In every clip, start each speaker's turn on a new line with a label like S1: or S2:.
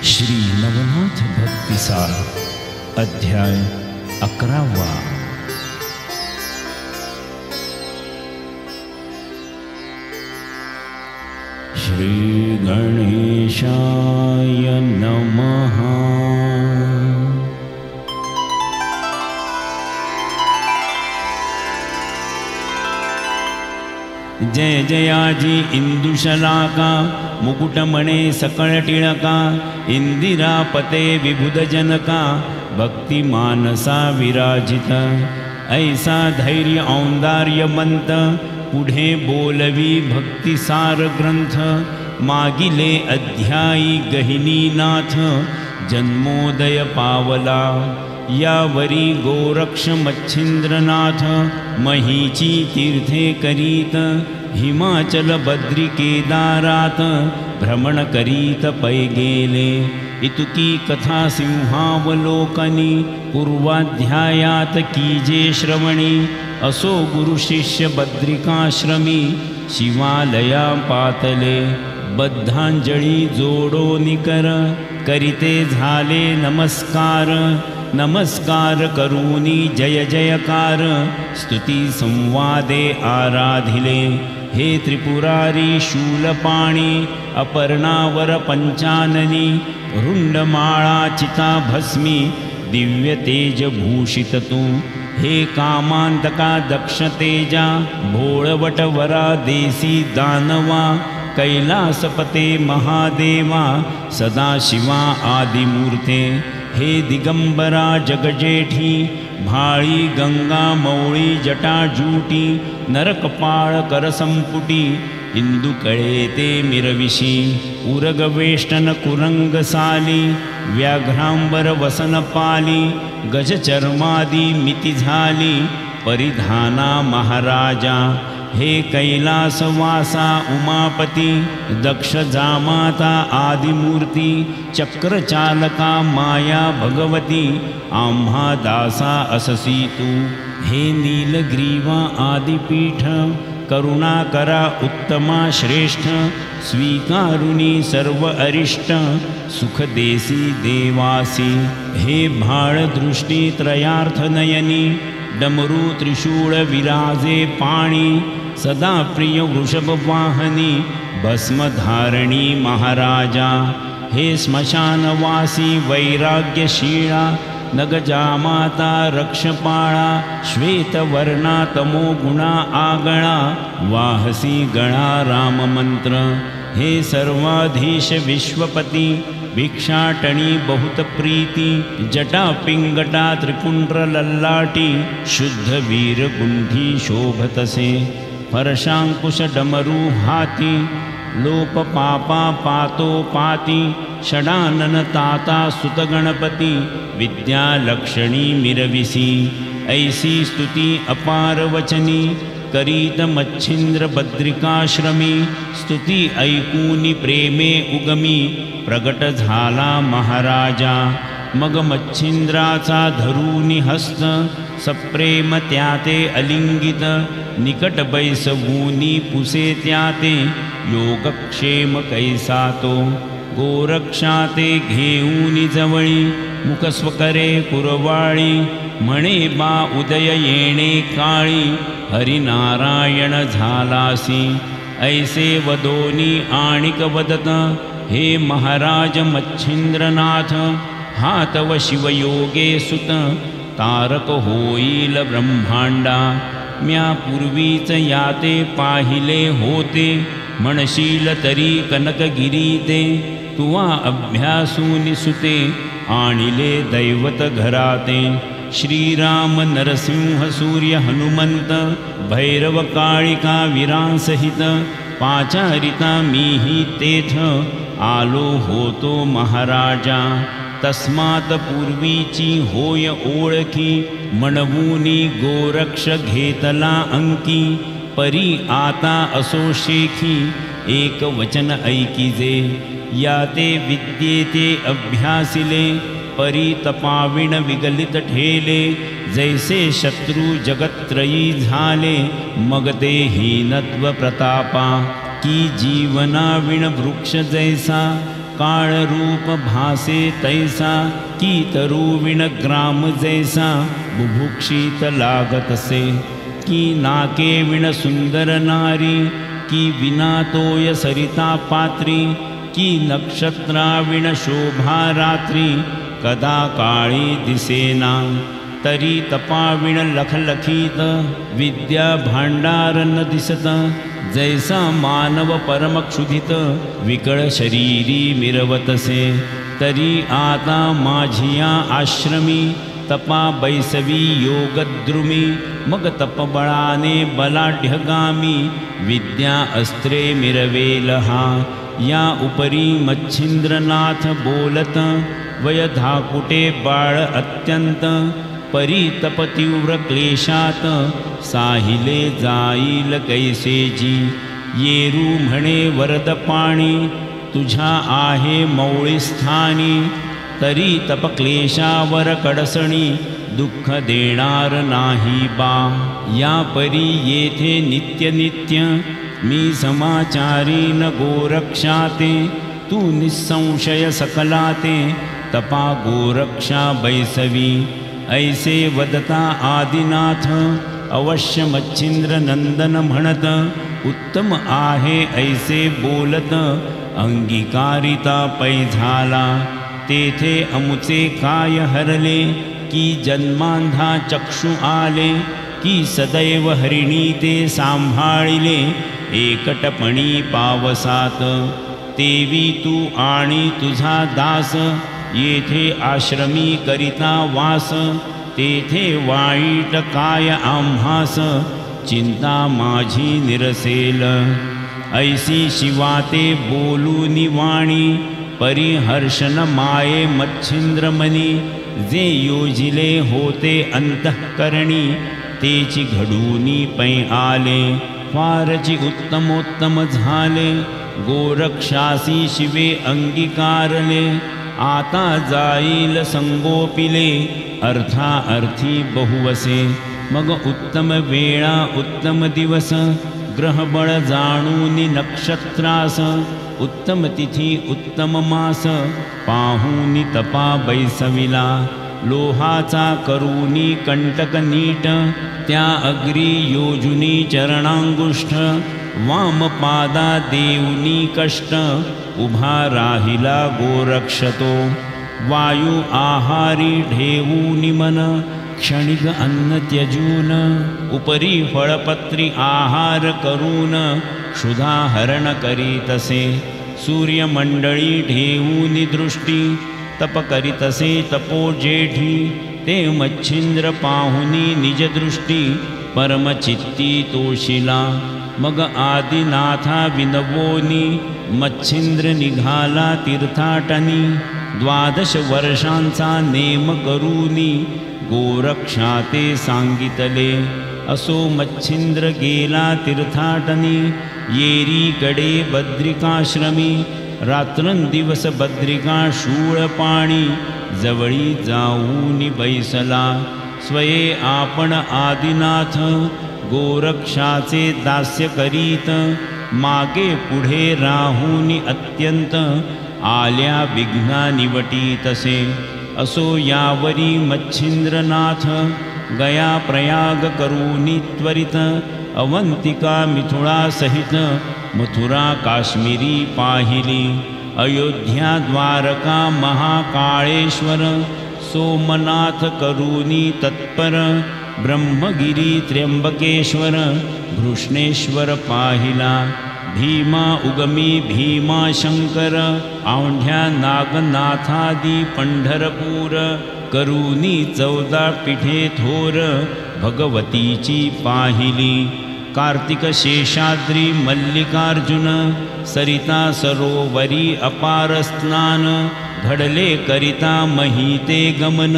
S1: श्री नवनाथ भक्तिसार अध्याय 11। श्री गणेशाय नमः। जय जयाजी इंदुशलाका मुकुटमणे सकळ टिळका इंदिरापते विबुधजनका भक्ति मानसा विराजित ऐसा धैर्य औंदार्यमंत पुढे बोलवी भक्तिसार ग्रंथ मागिले अध्यायी गहिनीनाथ जन्मोदय पावला यावरी गोरक्ष मच्छिंद्रनाथ महीची तीर्थे करीत हिमाचल बद्री केदारात भ्रमण करीत पै गेले इतुकी कथा सिंहावलोकनी पूर्वाध्यायात कीजे श्रवणी असो गुरु शिष्य बद्रिकाश्रमी शिवालया पातले बद्धांजळी जोडो निकर करीते झाले नमस्कार नमस्कार करूनी जय जयकार स्तुती संवादे आराधिले हे त्रिपुरारी शूलपाणी अपर्णावर पंचाननी रुंडमाळा चिता भस्मी दिव्य तेज भूषित तू हे कामांतका दक्ष तेजा भोळवटवरा देसी दानवा कैलासपते महादेवा सदाशिवा आदिमूर्ते हे दिगंबरा जगजेठी भाळी गंगा मौळी जटाजूटी नरकपाळ करसंपुटी इंदुकळे ते मिरविशी उरगवेष्टन कुरंगसाली व्याघ्रांबर वसनपाली गजचर्मादी मिती झाली परिधाना महाराजा हे कैलासवासा उमापती दक्ष जामाता आदिमूर्ती चक्रचालका माया भगवती आम्हा दासा अससी तू हे नीलग्रीवा आदिपीठ करुणा करा उत्तमा श्रेष्ठ स्वीकारुनी सर्व अरिष्ट सुख देसी देवासी हे भाळ दृष्टी त्रयार्थ नयनी डमरू त्रिशूळ विराजे पाणी सदा प्रिय वृषभ वाहनी भस्मधारणी महाराजा हे स्मशानवासी वैराग्यशीळा नगजामाता रक्षपाळा श्वेतवर्णा तमोगुणा आगळा वाहसी गणा राममंत्र हे सर्वाधीश विश्वपती भिक्षाटणी बहुत प्रीती जटा पिंगटा त्रिपुंड्र लल्लाटी शुद्ध वीर कुंठी शोभतसे फरशांकुश डमरू हाती लोप पापा पातो पाती षडानन ताता सुत गणपती विद्या लक्षणी मिरविसी ऐसी स्तुती अपार वचनी करीत मच्छिंद्र बद्रिकाश्रमी स्तुती ऐकूनी प्रेमे उगमी प्रगट झाला महाराजा मग मच्छिंद्राचा धरूनी हस्त सप्रेम त्याते अलिंगित निकट बैसवूनी पुसे त्याते योगक्षेम कैसा तो गोरक्षाते घेऊनी जवळी मुखस्वकरे कुरवाळी म्हणे बा उदय येणे काळी हरिनारायण झालासी ऐसे वदोनी आणिक वदत हे महाराज मच्छिंद्रनाथ हा तव शिवयोगे सुत तारक होईल ब्रह्मांडा म्या पूर्वीच याते पाहिले होते म्हणशील तरी कनकगिरी ते तुवा अभ्यासूनि सुते आणिले दैवत घराते श्रीराम नरसिंह सूर्य हनुमंत भैरव काळिका वीरांसहित पाचारिता मीही तेथ आलो होतो महाराजा तस्मात पूर्वीची होय ओळखी म्हणवूनी गोरक्ष घेतला अंकी परी आता असो शेखी एक वचन ऐकिजे याते विद्येते अभ्यासिले परी तपाविण विगलित ठेले जैसे शत्रु जगत्त्रयी झाले मग ते हीनत्व प्रतापा की जीवना विण वृक्ष जैसा काळरूप भासे तैसा की तरुविण ग्राम जैसा बुभुक्षित लागतसे की नाके विण सुंदर नारी की विना तोय सरिता पात्री की नक्षत्राविण शोभा रात्री कदा काळी दिसेना तरी तपाविण लखलखीत विद्या भांडार न दिसत जैसा मानव परमक्षुधित विकळ शरीरी मिरवतसे तरी आता माझिया आश्रमी तपा बैसवी योगद्रुमी मग तपबळाने बलाढ्यगामी विद्या अस्त्रे मिरवेल हा या उपरी मच्छिंद्रनाथ बोलत वय धाकुटे बाळ अत्यंत परी तप तीव्र क्लेशात साहिले जाईल कैसेजी येरू म्हणे वरद पाणी तुझ्या आहे मौळी स्थानी तरी तप क्लेशावर कडसणी दुःख देणार नाही बा या परी येथे नित्य नित्य मी समाचारी न गोरक्षाते तू निसंशय सकलाते तपा गोरक्षा बैसवी ऐसे वदता आदिनाथ अवश्य मच्छिंद्र नंदन म्हणत उत्तम आहे ऐसे बोलत अंगीकारिता पै झाला तेथे अमुचे काय हरले की जन्मांधा चक्षु आले की सदैव हरिणी ते सांभाळिले एकटपणी पावसात तेवी तू आणि तुझा दास येथे आश्रमी करिता वास तेथे वाईट काय आम्हास चिंता माझी निरसेल ऐसी शिवाते बोलूनी वाणी परिहर्षण माये मच्छिंद्रमणी जे योजिले होते अंतःकरणी तेची घडूनी पै आले फारची उत्तमोत्तम झाले गोरक्षासी शिवे अंगीकारले आता जाईल संगोपिले अर्थाअर्थी बहुवसे मग उत्तम वेळा उत्तम दिवस ग्रहबळ जाणूनी नक्षत्रास उत्तम तिथी उत्तम मास पाहूनी तपा बैसविला लोहाचा करूनी कंटक नीट त्या अग्री योजुनी चरणांगुष्ठ वामपादा देऊनी कष्ट उभा राहिला गोरक्षतो वायू आहारी ढेवूनी मन क्षणिक अन्न त्यजून उपरी फळपत्री आहार करून क्षुधाहरण करीतसे सूर्यमंडळी ढेवूनी दृष्टी तप करीतसे तपो जेठी ते मच्छिंद्र पाहुनी निजदृष्टी परमचित्ती तोशिला मग आदिनाथा विनवोनी मच्छिंद्र निघाला तीर्थाटनी 12 वर्षांचा नेम करूनी गोरक्षाते सांगितले असो मच्छिंद्र गेला तीर्थाटनी येरीकडे बद्रिकाश्रमी रात्रंदिवस बद्रिका शूळ पाणी जवळी जाऊनी बैसला स्वये आपण आदिनाथ गोरक्षाचे दास्य करीत मागे पुढे राहूनी अत्यंत आल्या विघ्ना निवटीतसे असो यावरी मच्छिंद्रनाथ गया प्रयाग करूनी त्वरित अवंतिका मिथुळा सहित मथुरा काश्मीरी पाहिली अयोध्या द्वारका महाकाळेश्वर सोमनाथ करूनी तत्पर ब्रह्मगिरी त्र्यंबकेश्वर घृष्णेश्वर पाहिला भीमा उगमी भीमाशंकर औंढ्या नागनाथादी पंढरपूर करूनी 14 पीठे थोर भगवतीची पाहिली कार्तिक शेषाद्री मल्लिकार्जुन सरिता सरोवरी अपार स्नान घडले करिता महिते गमन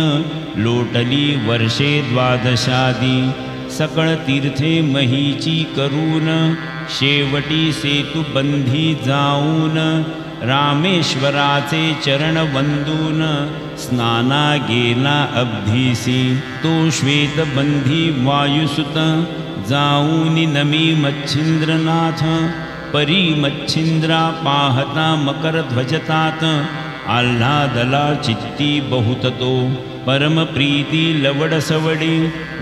S1: लोटली वर्षे 12 सकळ तीर्थे महीची करून शेवटी सेतुबंधी जाऊन रामेश्वराचे चरण वंदून स्नाना गेला अब्धीसी तो श्वेतबंधी वायुसुत जाऊनी नमी मच्छिंद्रनाथ परी मच्छिंद्रा पाहता मकर ध्वजतात आल्हादला चित्ती बहुत तो परम प्रीती लवड सवडी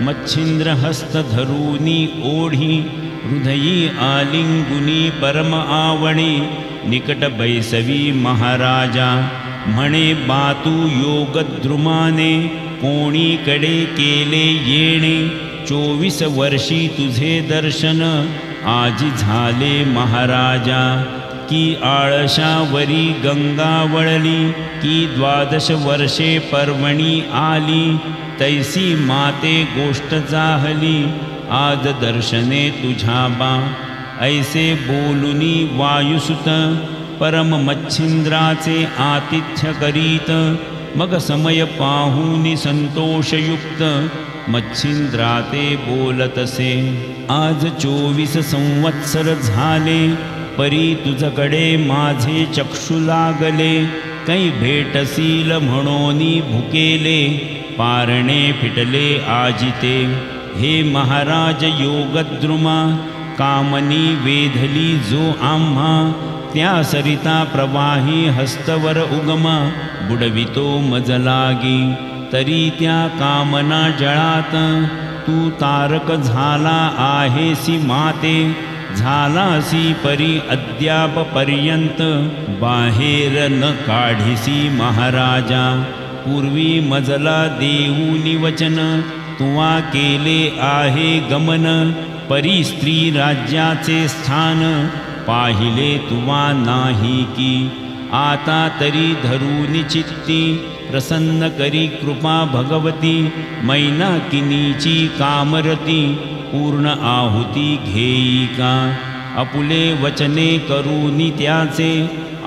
S1: मच्छिंद्र हस्त धरूनी ओढी हृदयी आलिंगुनी परम आवणी निकट बैसवी महाराजा म्हणे बातू योगद्रुमाने कोणीकडे केले येणे 24 वर्षी तुझे दर्शन आजी झाले महाराजा की आळशावरी गंगा वळली की 12 वर्षे पर्वणी आली तैसी माते गोष्ट जाहली आज दर्शने तुझ्या बा ऐसे बोलुनी वायुसुत परम मच्छिंद्राचे आतिथ्य करीत मग समय पाहुनी संतोषयुक्त मच्छिंद्राते बोलतसे आज 24 संवत्सर झाले परी तुझकडे माझे चक्षु लागले कै भेटसील म्हणोनी भुकेले पारणे फिटले आजिते हे महाराज योगद्रुमा कामनी वेधली जो आम्हा त्या सरिता प्रवाही हस्तवर उगमा बुडवितो मज लागी तरी त्या कामना जळात तू तारक झाला आहेसी माते झालासी परी अद्याप पर्यंत बाहेर न काढिसी महाराजा पूर्वी मजला देऊनी वचन तुवा केले आहे गमन परी स्त्री राज्याचे स्थान पाहिले तुवा नाही की आता तरी धरूनी चित्ती प्रसन्न करी कृपा भगवती मैनाकिनीची कामरती पूर्ण आहुती घेई का अपुले वचने करूनी त्याचे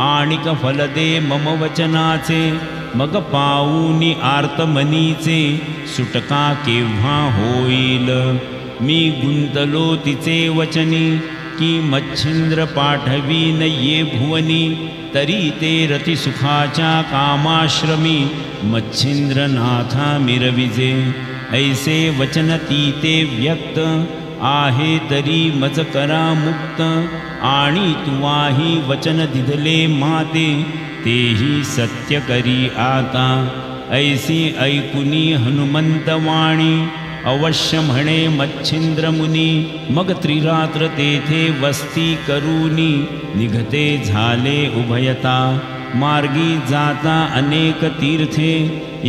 S1: आणिक फलदे मम वचनाचे मग पाऊनी आर्तमनीचे सुटका केव्हा होईल मी गुंतलो तिचे वचनी की मच्छिंद्र पाठवीन ये भुवनी तरी ते रतिसुखाच्या कामाश्रमी मच्छिंद्रनाथा मिरविजे ऐसे वचन तीते व्यक्त आहे तरी मज करा मुक्त आणि तुवाही वचन दिधले माते तेही सत्य करी आता ऐसी ऐकुनी हनुमंतवाणी अवश्य म्हणे मच्छिंद्र मुनी मग त्रिरात्र तेथे वस्ती करूनी निघते झाले उभयता मार्गी जाता अनेक तीर्थे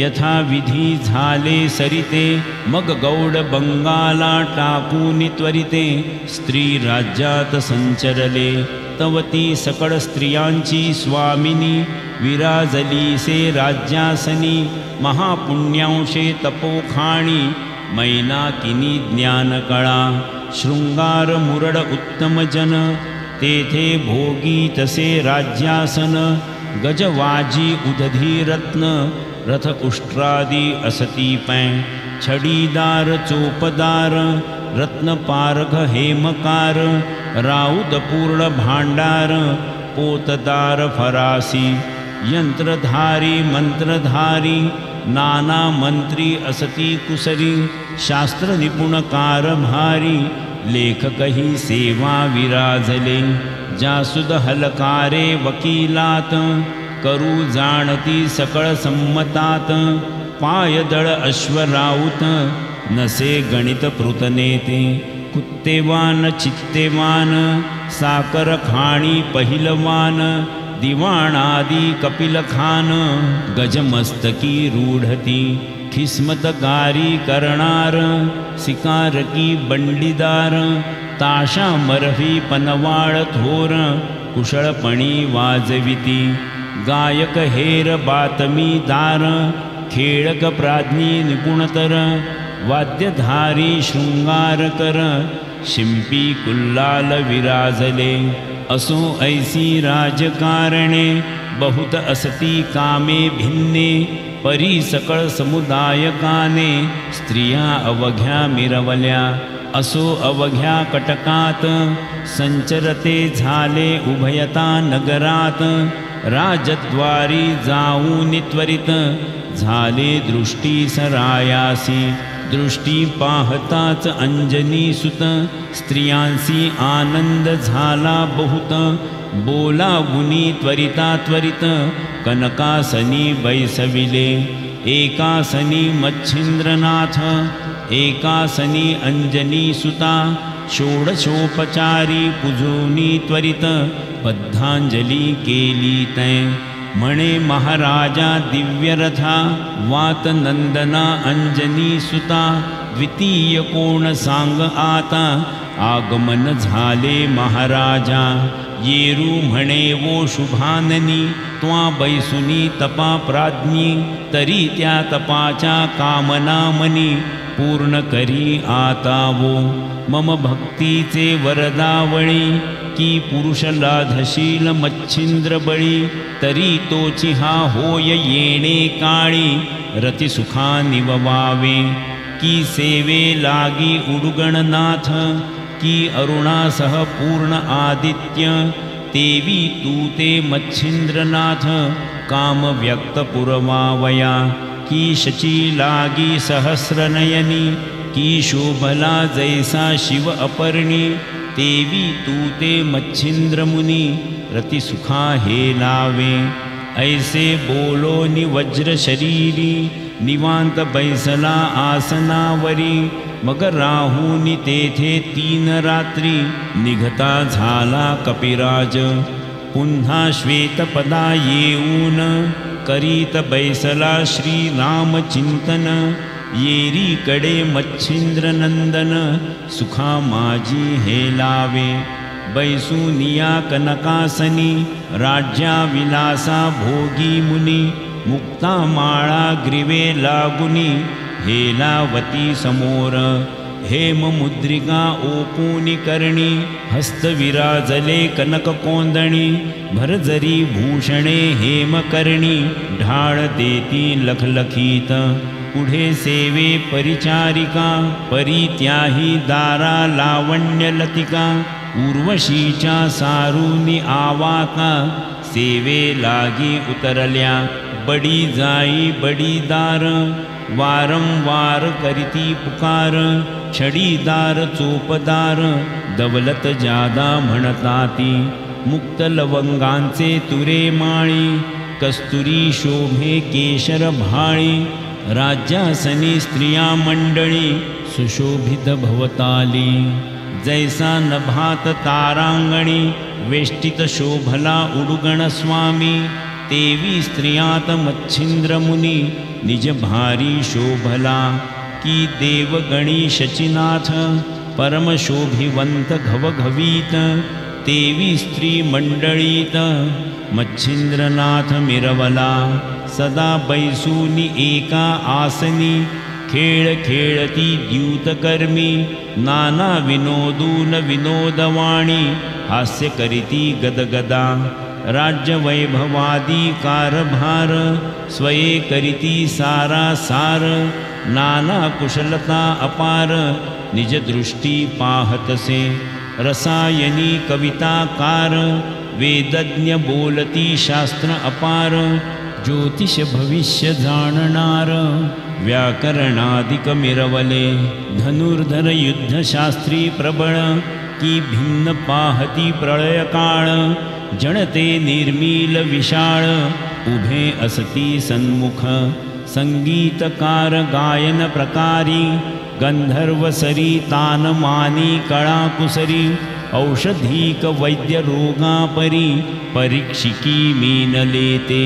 S1: यथा विधी झाले सरिते मग गौड बंगाला टाकूनी त्वरिते स्त्री राज्यात संचरले तवती सकळ स्त्रियांची स्वामिनी विराजली से राज्यासनी महापुण्यांशे तपोखाणी मैनाकिनी ज्ञानकळा शृंगार मुरड उत्तम जन तेथे भोगी तसे राज्यासन गजवाजी उदधी रत्न रथ उष्ट्रादी असती पै छडीदार चोपदार रत्नपारघ हेमकार राऊदपूर्ण भांडार पोतदार फरासी यंत्रधारी मंत्रधारी नाना मंत्री असती कुसरी शास्त्र निपुणकार भारी लेखकही सेवा विराजले जासुद हलकारे वकिलात करू जाणती सकळ संमतात पायदळ अश्वराऊत नसे गणित पृतनेते कुत्तेवान चित्तेवान साकर खाणी पहिलवान दिवाणादी कपिलखान गजमस्तकी रूढती खिस्मतगारी करणार सिकारकी बंडीदार ताशा मरवी पनवाळ थोर कुशळपणी वाजविती गायक हेर बातमीदार खेळक प्राज्ञी निपुणतर वाद्यधारी शृंगार कर शिंपी कुल्लाल विराजले असो ऐसी राजकारणे बहुत असती कामे भिन्ने परी सकळ समुदायकाने स्त्रिया अवघ्या मिरवल्या असो अवघ्या कटकात संचरते झाले उभयता नगरात राजद्वारी जाऊन त्वरित झाले दृष्टी सरायासी दृष्टी पाहताच अंजनी सुत स्त्रियांसी आनंद झाला बहुत बोलावुनी त्वरिता त्वरित कनकासनी बैसविले एकासनी मच्छिंद्रनाथ एकासनी अंजनी सुता षोडशोपचारी पुजोनी त्वरित बद्धांजली केली तै म्हणे महाराजा दिव्यरथा वात नंदना अंजनी सुता द्वितीय कोण सांग आता आगमन झाले महाराजा येरू म्हणे वो शुभाननी त्वा बैसुनी तपा प्राज्ञी तरी त्या तपाच्या कामना मनी पूर्ण करी आता वो मम भक्तीचे वरदावळी की पुरुष लाधशील मच्छिंद्र बळी तरी तोची हा होय येणे काळी रती सुखा निववावे की सेवे लागी उडुगणनाथ की अरुणासह पूर्ण आदित्य तेवी तू ते मच्छिंद्रनाथ काम व्यक्त पुरवावया की शची लागी सहस्रनयनी की शोभला जैसा शिव अपर्णी तेवी तू ते मच्छिंद्र मुनी रति सुखा हे लावे ऐसे बोलो नि वज्र शरीरी निवांत बैसला आसनावरी मग राहूनि तेथे 3 रात्री निघता झाला कपिराज पुन्हा श्वेतपदा येऊन करीत बैसला श्री राम चिंतन येरी कडे मच्छिंद्र नंदन सुखा माझी हे लावे बैसूनिया कनकासनी राज्या विलासा भोगी मुनी मुक्ता माळा ग्रीवे लागुनी हेलावती समोर हेम मुद्रिका ओपुनी करणी हस्त विराजले कनक कोंदणी भरजरी भूषणे हेम करणी ढाळ देती लखलखीत पुढे सेवे परिचारिका परित्याही दारा लावण्य लतिका उर्वशीच्या सारुनी आवाका सेवे लागी उतरल्या बडी जाई बडीदार वारंवार करीती पुकार छडीदार चोपदार दवलत जादा म्हणताती मुक्त लवंगांचे तुरे माळी कस्तुरी शोभे केशर भाळी राज्यासनी स्त्रिया मंडळी सुशोभित भवताली जैसा नभात तारांगणी वेष्टित शोभला उडुगण स्वामी तेवी स्त्रियात मच्छिंद्र मुनी निज भारी शोभला की देवगणी शचिनाथ परम शोभिवंत घवघवीत तेवी स्त्री मंडळीत मच्छिंद्रनाथ मिरवला सदा बैसूनी एका आसनी खेळ खेळती द्यूतकर्मी नाना विनोदून विनोदवाणी हास्य करीती गदगदा राज्य वैभवादी कारभार स्वये करीती सारा सार नाना कुशलता अपार निज दृष्टी पाहतसे रसायनी कविताकार वेदज्ञ बोलती शास्त्र अपार ज्योतिष भविष्य जाणणार व्याकरणादिक मिरवले धनुर्धर युद्धशास्त्री प्रबळ की भिन्न पाहती प्रळय काळ जणते निर्मील विशाळ उभे असती सन्मुख संगीतकार गायन प्रकारी गंधर्व सरी तानमानी कळाकुसरी औषधीक वैद्य रोगापरी परीक्षिकी मीनलेते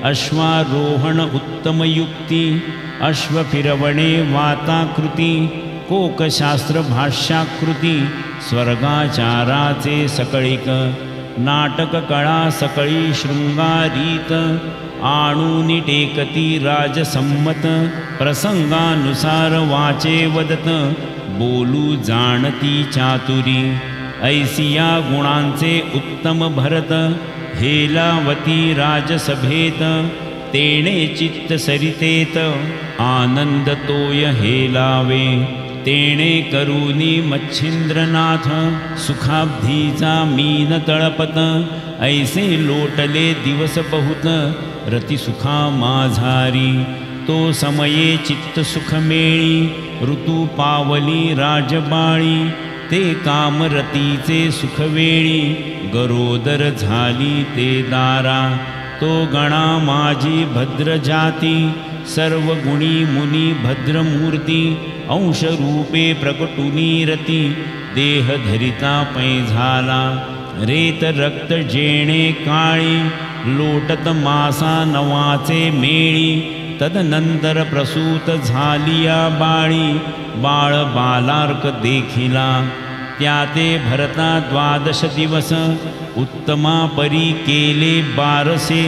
S1: अश्वारोहण उत्तम युक्ती अश्व फिरवणे वाताकृती कोकशास्त्र भाष्याकृती स्वर्गाचाराचे सकळिक नाटक कळा सकळी शृंगारीत आणूनी टेकती राजसम्मत प्रसंगानुसार वाचे वदत बोलू जाणती चातुरी ऐसिया गुणांचे उत्तम भरत हेलावती राजसभेत तेणे चित्त सरितेत आनंद तोय हेलावे तेणे करूनी मच्छिंद्रनाथ सुखाब्धीचा मीन तळपत ऐसे लोटले दिवस बहुत रती सुखा माझारी तो समये चित्त सुख मेळी ऋतू पावली राजबाळी, ते कामरतीचे सुखवेळी, गरोदर झाली ते दारा. तो गणा माझी भद्र जाती, सर्व गुणी मुनी भद्रमूर्ती, अंशरूपे प्रकटुनी रती, देह धरिता पै झाला. रेत रक्त जेणे काळी, लोटत मासा नवाचे मेळी, तदनंतर प्रसूत झालिया बाळी, बाळ बालार्क देखिला. त्या ते भरता 12 दिवस, उत्तमा परी केले बारसे,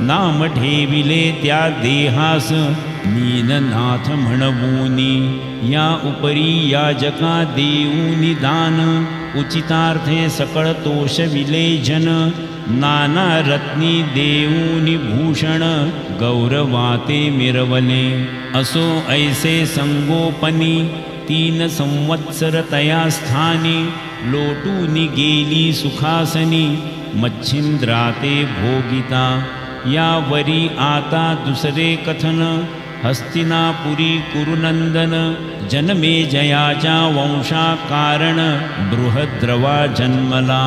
S1: नाम ठेविले त्या देहास, नीलनाथ म्हणवूनी. या उपरी याजका देऊनी दान, उचितार्थे सकळ तोषविले जन, नाना रत्नी देऊनी भूषण, गौरवाते मिरवले. असो ऐसे संगोपनी, 3 संवत्सर तया स्थानी, लोटूनी गेली सुखासनी, मच्छिंद्राते भोगिता. यावरी आता दुसरे कथन, हस्तिनापुरी कुरुनंदन, जन्मे जयाच्या वंशा कारण, बृहद्रवा जन्मला.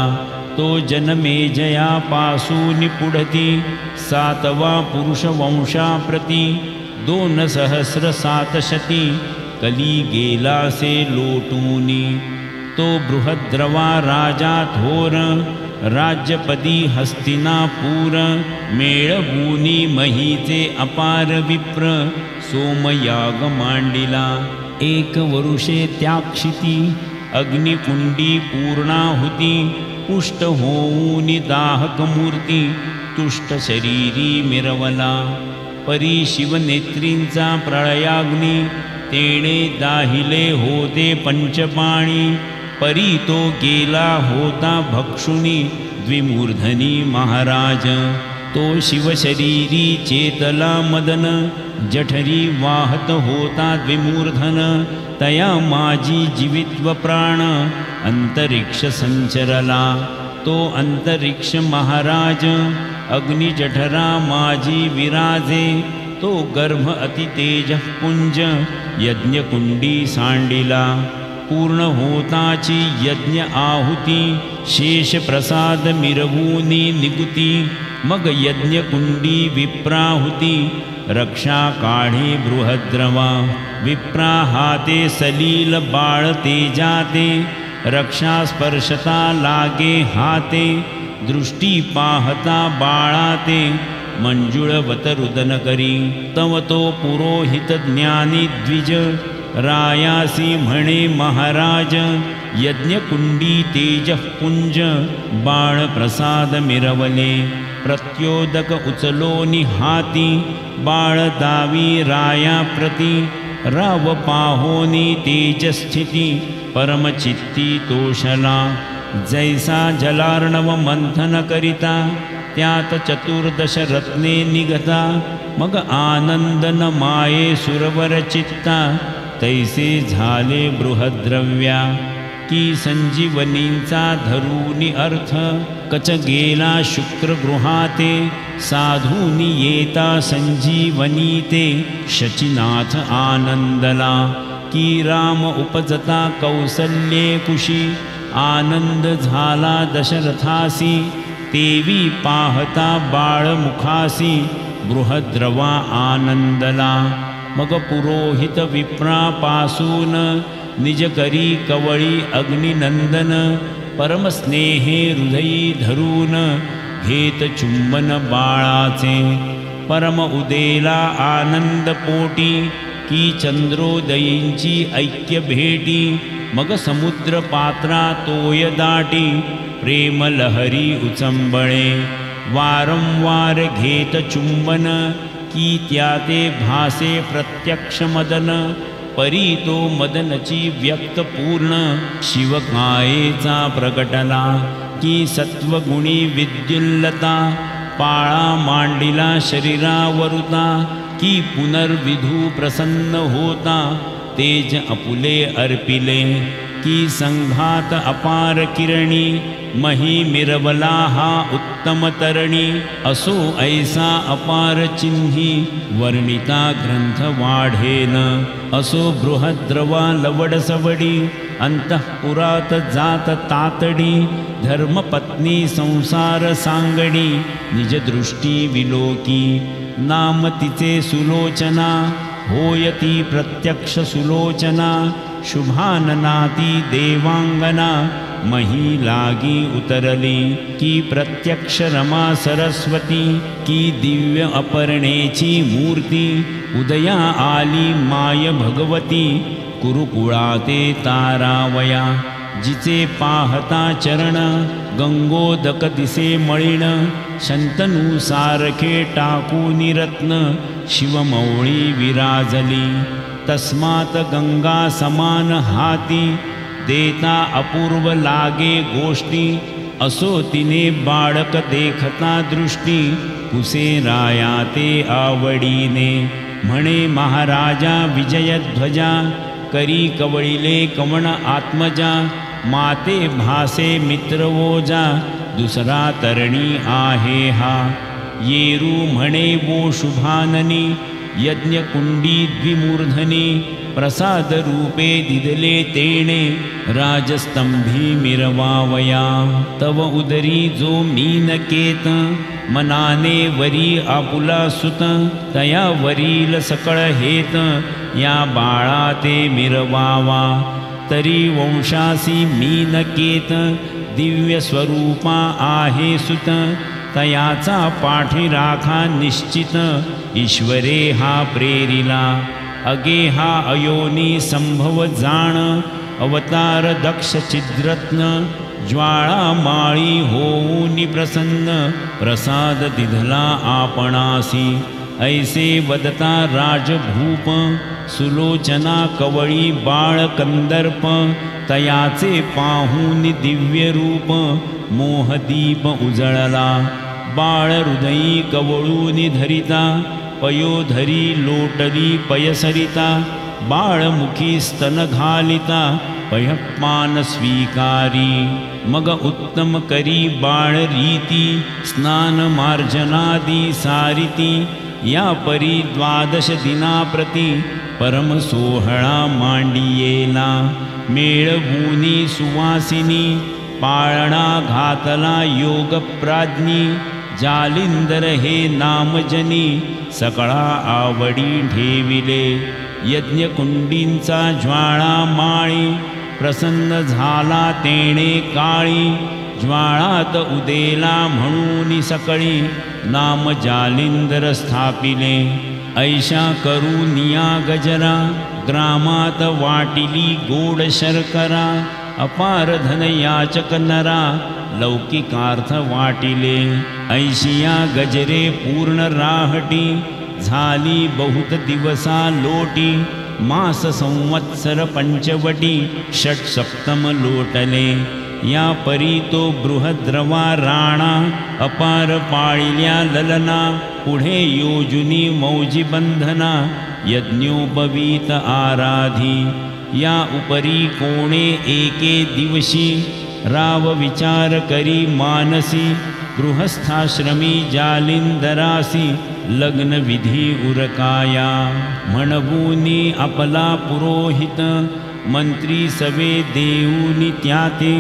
S1: तो जन्मे जयापासून पुढती, 7वा पुरुष वंशाप्रती, 2,700 कली गेलासे लोटूनी. तो बृहद्रवा राजा थोर, राज्यपदी हस्तिनापूर, मेळवूनी महीचे अपार विप्र, सोमयाग मांडिला. 1 वरुषे त्याक्षिती, अग्निकुंडी पूर्णाहुती, पुष्ट होऊनी दाहक मूर्ती, तुष्ट शरीरी मिरवला. परी शिवनेत्रींचा प्रळयाग्नी, तेणे दाहिले होते पंचपाणी, परी तो गेला होता भक्षुनी, द्विमूर्धनी महाराज. तो शिवशरीरी चेतला मदन, जठरी वाहत होता द्विमूर्धन, तया माझी जीवित्व प्राण, अंतरिक्ष संचरला. तो अंतरिक्ष महाराज, अग्निजठरा माझी विराजे, तो गर्भ अतितेजः पुंज, यज्ञकुंडी सांडिला. पूर्ण होताची यज्ञ आहुती, शेष प्रसाद मिरवूनी निगुती, मग यज्ञकुंडी विप्राहुती, रक्षा काढे बृहद्रवा. विप्रा हाते सलील बाळ तेजाते, रक्षा स्पर्शता लागे हाते, दृष्टी पाहता बाळाते, मंजुळवत रुदन करी. तव तो पुरोहित ज्ञानी द्विज, रायासी म्हणे महाराज, यज्ञकुंडी तेजः पुंज, बाळ प्रसाद मिरवले. प्रत्योदक उचलोनी हाती, बाळ दावी राया प्रती, राव पाहोनी तेजस्थिती, परमचित्ती तोषला. जैसा जलार्णव मंथन करिता, त्यात 14 रत्ने निघता, मग आनंदन माये सुरवर चित्ता, तैसे झाले बृहद्रव्या. की संजीवनींचा धरूनी अर्थ, कच गेला शुक्रगृहाते, साधूनी येता संजीवनीते, शचीनाथ आनंदला. की राम उपजता कौसल्ये कुशी, आनंद झाला दशरथासी, तेवी पाहता बाळमुखासी, बृहद्रवा आनंदला. मग पुरोहित विप्रापासून, निज करी कवळी अग्निनंदन, परमस्नेहे हृदयी धरून, घेत चुंबन बाळाचे. परम उदेला आनंद पोटी, की चंद्रोदयींची ऐक्य भेटी, मग समुद्र पात्रा तोय दाटी, प्रेम लहरी उचंबळे. वारंवार घेत चुंबन, की त्याते भासे प्रत्यक्ष मदन, परी तो मदनची व्यक्त पूर्ण, शिवकायेचा प्रकटला. की सत्वगुणी विद्युल्लता, पाळा मांडिला शरीरावरुता, की पुनर्विधू प्रसन्न होता, तेज अपुले अर्पिले. की संघात अपार किरणी, मही मिरवला हा उत्तम तरणी, असो ऐसा अपार चिन्ही, वर्णिता ग्रंथ वाढेन, असो बृहद्रवा लवड सवडी, अंतःपुरात जात तातडी, धर्मपत्नी संसार सांगणी, निजदृष्टी विलोकी, नाम तिचे सुलोचना, होयती प्रत्यक्ष सुलोचना, शुभाननाती देवांगना, मही लागी उतरली, की प्रत्यक्ष रमा सरस्वती, की दिव्य अपर्णेची मूर्ती, उदया आली माय भगवती, कुरुकुळाते तारावया, जिचे पाहता चरण, गंगोदक दिसे मळीण, शंतनू सारखे टाकूनी रत्न, शिवमौळी विराजली, तस्मात गंगा समान हाती, देता अपूर्व लागे गोष्टी, असो तिने बाळक देखता दृष्टी, कुसे राया ते आवडीने, म्हणे महाराजा विजयध्वजा, करी कवळिले कवण आत्मजा, माते भासे मित्रवोजा, दुसरा तरणी आहे हा, येरू म्हणे वो शुभाननी, यज्ञकुंडी द्विमूर्धनी, प्रसाद रूपे दिदले तेणे, राजस्तंभी मिरवावया, तव उदरी जो मीनकेत, मनाने वरी आपुला सुत, तया वरील सकळ हेत, या बाळा ते मिरवावा, तरी वंशासी मीनकेत, दिव्य स्वरूपा आहे सुत, तयाचा पाठी राखा निश्चित, ईश्वरे हा प्रेरिला, अगे हा अयोनी संभव जाण, अवतार दक्ष छिद्रत्न, ज्वाळा माळी होऊनी प्रसन्न, प्रसाद दिधला आपणासी, ऐसे वदता राजभूप, सुलोचना कवळी बाळ कंदर्प, तयाचे पाहूनी दिव्य रूप, मोहदीप उजळला, बाळ हृदयी कवळूनी धरिता, पयोधरी लोटली पयसरिता, बाळमुखी स्तन घालिता, पयपान स्वीकारी, मग उत्तम करी बाळ रीती, स्नान मार्जनादी सारिती, या परी द्वादश दिनाप्रती, परम सोहळा मांडियेला, मेळवूनी सुवासिनी, पाळणा घातला योग प्राज्ञी, जालिंदर हे नामजनी, सकळा आवडी ठेविले, यज्ञकुंडींचा ज्वाळा माळी, प्रसन्न झाला तेणे काळी, ज्वाळात उदेला म्हणून सकळी, नाम जालिंदर स्थापिले, ऐशा करूनिया गजरा, ग्रामात वाटिली गोड शर्करा, अपार धन याचक नरा, लौकिकार्थ वाटिले, ऐशिया गजरे पूर्ण राहटी, झाली बहुत दिवसा लोटी, मास संवत्सर पंचवटी, षट सप्तम लोटले, या परी तो बृहद्रवा राणा, अपार पाळिल्या ललना, पुढे योजुनी मौजी बंधना, यज्ञोपवीत आराधी, या उपरी कोणे एके दिवशी, राव विचार करी मानसी, गृहस्थाश्रमी जालिंदरासी, लग्न विधी उरकाया, म्हणवूनी आपला पुरोहित, मंत्री सवे देऊनी त्याते,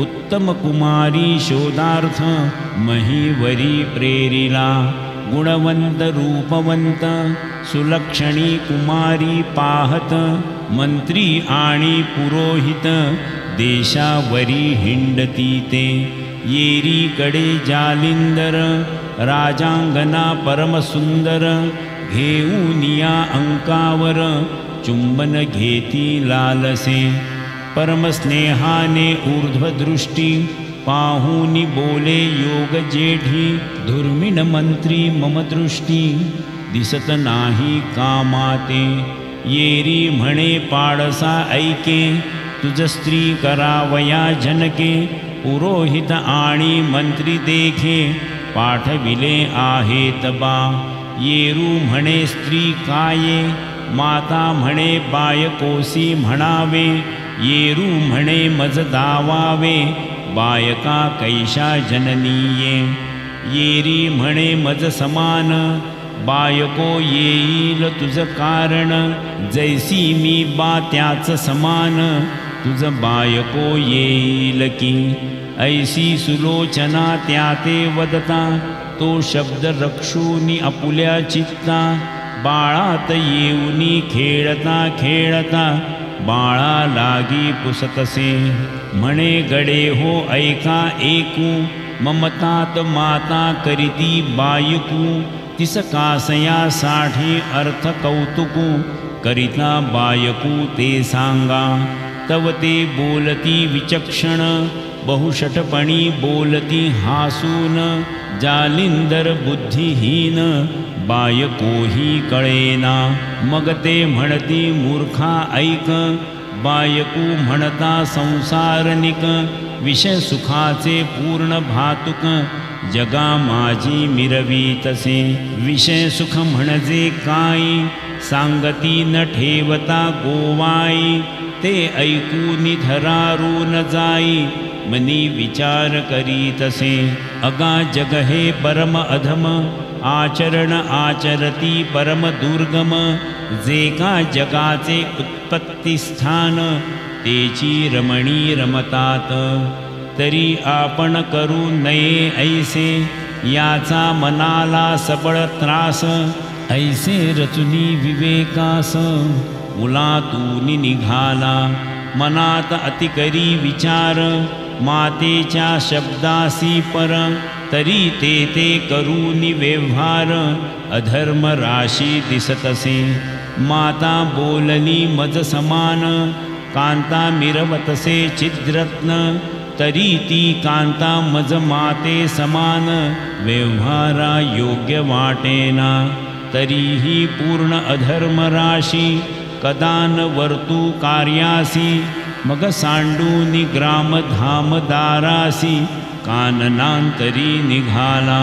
S1: उत्तम कुमारी शोधार्थ, महीवरी प्रेरिला, गुणवंत रूपवंत, सुलक्षणी कुमारी पाहत, मंत्री आणि पुरोहित, देशावरी हिंडती ते, येरीकडे जालिंदर, राजांगना परमसुंदर, घेऊनिया अंकावर, चुंबन घेती लालसे, परमस्नेहाने ऊर्ध्वदृष्टी, पाहूनी बोले योग जेठी, धुर्मिण मंत्री मम दृष्टी, दिसत नाही कामाते, येरी म्हणे पाडसा ऐके, तुझ स्त्री करावया जनके, पुरोहित आणि मंत्री देखे, पाठविले आहेत बा, येरू म्हणे स्त्री काये, माता म्हणे बायकोसी म्हणावे, येरू म्हणे मज दावावे बायका कैशा जननीये येरी म्हणे मज समान बायको येईल तुझ कारण जैसी मी बा त्याच समान तुझ बायको येईल की ऐसी सुलोचना त्याते वदता तो शब्द रक्षूनी आपुल्या चित्ता बाळात येऊनी खेळता खेळता बाळा लागी पुसतसे म्हणे गडे हो ऐका ऐकू ममतात माता करीती बायकू तिस कासयासाठी अर्थ कौतुकू करिता बायकू ते सांगा तव ते बोलती विचक्षण बहुषटपणी बोलती हासून जालिंदर बुद्धिहीन बायकोही कळेना मग ते म्हणती मूर्खा ऐक बायकू म्हणता संसारनिक विषय सुखाचे पूर्ण भातुक जगा माझी मिरवीतसे विषय सुख म्हणजे काय सांगती न ठेवता गोवाई ते ऐकून धरारून जाई मनी विचार करीतसे अगा जग हे परम अधम आचरण आचरती परम दुर्गम जे का जगाचे उत्पत्ती स्थान तेची रमणी रमतात तरी आपण करू नये ऐसे याचा मनाला सबळ त्रास ऐसे रचुनी विवेकास मुलातून निघाला मनात अति करी विचार मातेच्या शब्दासी पर तरी ते करूनी व्यवहार अधर्म राशी दिसतसे माता बोलली मज समान कांता मिरवतसे छिद्रत्न तरी ती कांता मज माते समान व्यवहारा योग्य वाटेना तरीही पूर्ण अधर्म राशी कदान वर्तू कार्यासी मग सांडूनी ग्राम धाम दारासी काननांतरी निघाला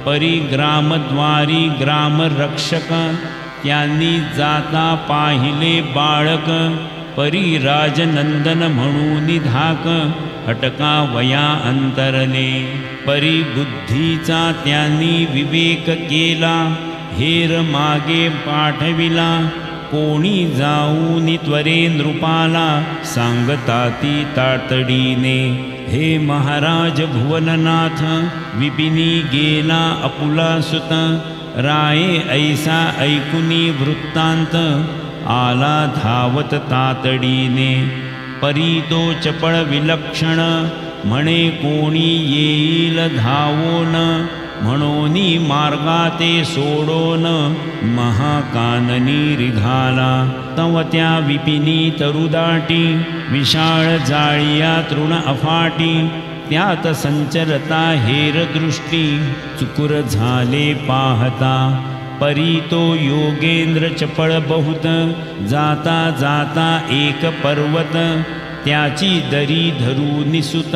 S1: परिग्रामद्वारी ग्राम रक्षक त्यांनी जाता पाहिले बाळक परी राजनंदन म्हणून धाक हटका वया अंतरले परी बुद्धीचा त्यांनी विवेक केला हेर मागे पाठविला कोणी जाऊनी त्वरे नृपाला सांगताती तातडीने हे महाराज भुवननाथ विपिनी गेला अपुला सुत राये ऐसा ऐकुनी वृत्तांत आला धावत तातडीने परी तो चपळ विलक्षण म्हणे कोणी येईल धावोन म्हणोनी मार्गाते सोडोन महाकाननी रिघाला तव त्या विपिनी तरुदाटी विशाळ जाळिया तृण अफाटी त्यात संचरता हेर दृष्टी चुकुर झाले पाहता परी तो योगेंद्र चपळ बहुत जाता जाता एक पर्वत त्याची दरी धरून निसुत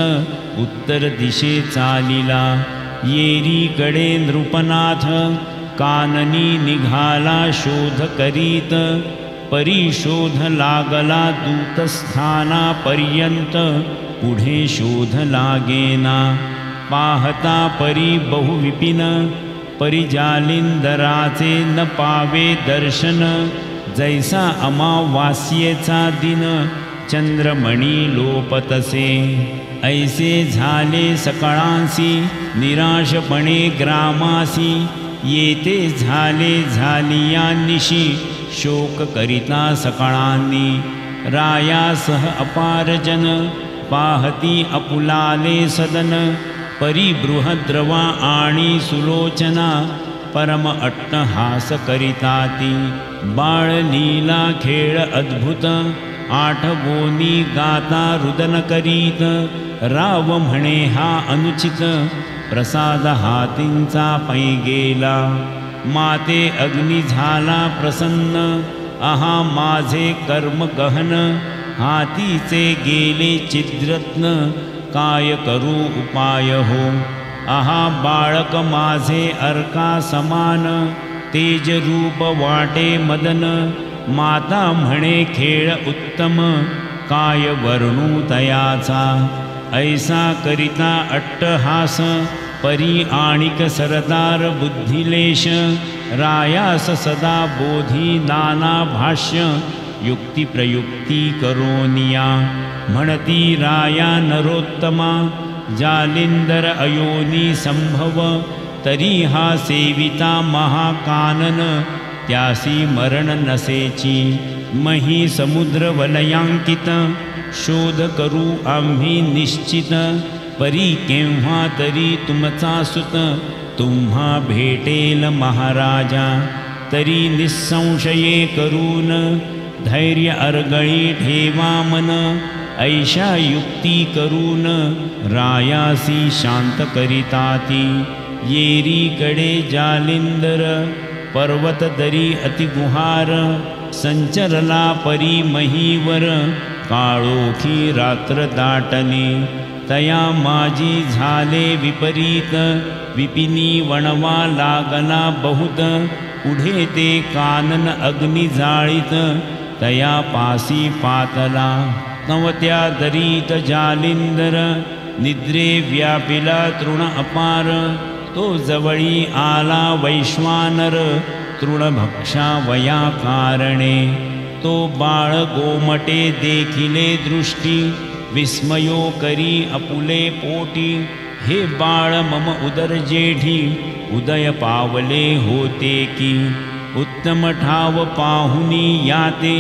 S1: उत्तर दिशे चालिला येरीकडे नृपनाथ काननी निघाला शोध करीत परिशोध लागला दूतस्थानापर्यंत पुढे शोध लागेना पाहता परी बहुविपिन परिजालिंदराचे न पावे दर्शन जैसा अमावास्येचा दिन चंद्रमणी लोपतसे ऐसे झाले सकाळांसी निराशपणे ग्रामासी येते झाले झालिया निशी शोक करिता सकाळांनी रायासह अपारजन पाहती अपुलाले सदन परिबृहद्रवा आणि सुलोचना परम अट्टहास करिताती बाळ लीला खेळ अद्भुत आठवोनी गाता रुदन करीत राव म्हणे हा अनुचित प्रसाद हातींचा पै गेला माते अग्नी झाला प्रसन्न आहा माझे कर्म गहन हातीचे गेले छिद्रत्न काय करू उपाय हो आहा बाळक माझे अर्का समान तेज रूप वाटे मदन माता म्हणे खेळ उत्तम काय वर्णू तयाचा। ऐसा करिता अट्टहास परी आणिक सरदार बुद्धिलेश। रायास सदा बोधी नाना भाष्य युक्ती प्रयुक्ती करोनिया। म्हणती राया नरोत्तमा जालिंदर अयोनी संभव। तरी हा सेविता महाकानन त्यासी मरण नसेची। मही समुद्र वलयांकित शोध करू आम्ही निश्चित। परी केव्हा तरी तुमचा सुत तुम्हा भेटेल महाराजा। तरी निसंशये करून धैर्य अर्गळी ठेवा मन। ऐशा युक्ती करून रायासी शांत करिताती। येरीकडे जालिंदर पर्वत दरी अतिगुहार। संचरला परी महीवर काळोखी रात्र दाटणे। तया माझी झाले विपरीत विपिनी वणवा लागला बहुत। पुढे ते कानन अग्नि जाळीत तया पासी पातला। नवत्या दरीत जालिंदर निद्रे व्यापिला तृण अपार। तो जवळी आला वैश्वानर तृणभक्षा वया कारणे। तो बाळ गोमटे देखिले दृष्टी विस्मयो करी अपुले पोटी। हे बाळ मम उदर जेठी उदय पावले होते की। उत्तम ठाव पाहुनी याते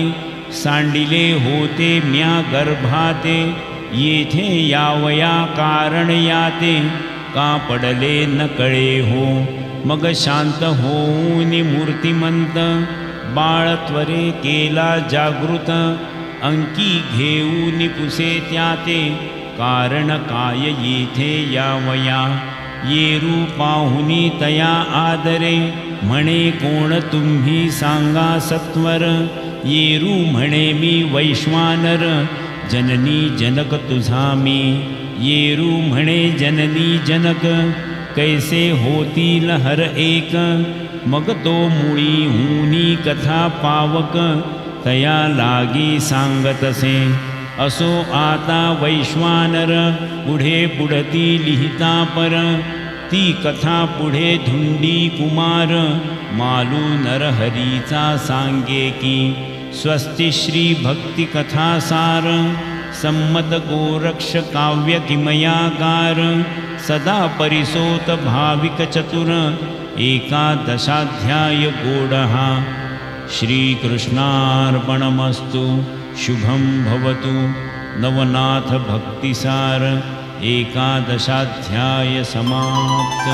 S1: सांडिले होते म्या गर्भाते। येथे यावया कारण याते का पडले न कळे हो। मग शांत होऊन मूर्तिमंत बाळ त्वरे केला जागृत। अंकी घेऊन पुसे त्याते कारण काय येथे यावया। येरू पाहुनी तया आदरे म्हणे कोण तुम्ही सांगा सत्वर। येरू म्हणे मी वैश्वानर जननी जनक तुझा मी। येरू म्हणे जननी जनक कैसे होतील हर एक। मग तो मुळी हुनी कथा पावक तया लागी सांगतसे। असो आता वैश्वानर पुढे पुढती लिहिता पर। ती कथा पुढे धुंडी कुमार मालू नरहरीचा सांगे की। स्वस्ति श्री भक्ति कथा सार सम्मत गोरक्ष काव्य किमयाकार। सदा परिसोत भाविक चतुर एकादशाध्याय गोडहा। श्रीकृष्णार्पणमस्तु। शुभं भवतु। नवनाथ भक्तिसार एकादशाध्याय समाप्त।